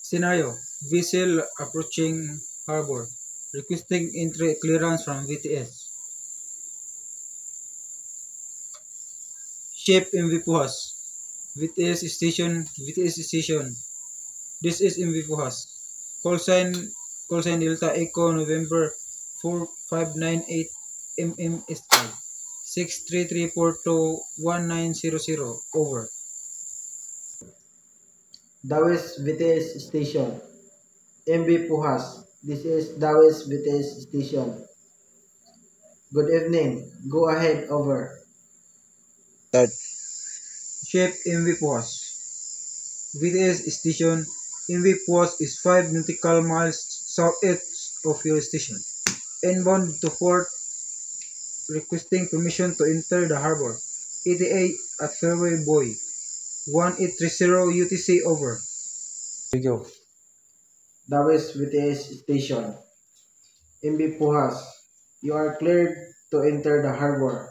Scenario: vessel approaching harbor, requesting entry clearance from VTS. Ship MV Pujas. VTS station. This is MV Pujas. Call sign Delta Echo November 4598 MMSI 633421900. Over. Dawes Vites Station. MB Pujas. This is Dawes Vites Station. Good evening. Go ahead. Over. Ship MV Pujas. VTS station. MV Pujas is 5 nautical miles southeast of your station. Inbound to port, requesting permission to enter the harbor. ETA at Fairway Buoy. 1830 UTC. Over. Dawes Vites Station. MB Pujas. You are cleared to enter the harbor.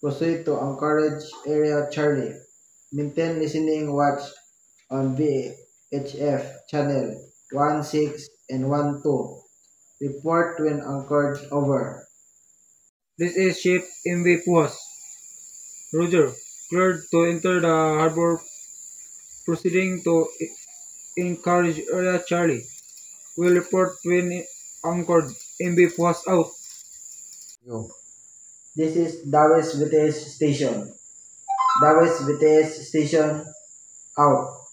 Proceed to Anchorage Area Charlie. Maintain listening watch on VHF channel 16 and 12. Report when anchored. Over. This is ship MV Pujas. Roger. Cleared to enter the harbor. Proceeding to Anchorage Area Charlie. Will report when anchored. MV Pujas out. This is Dawes Vites Station. Dawes Vites Station out.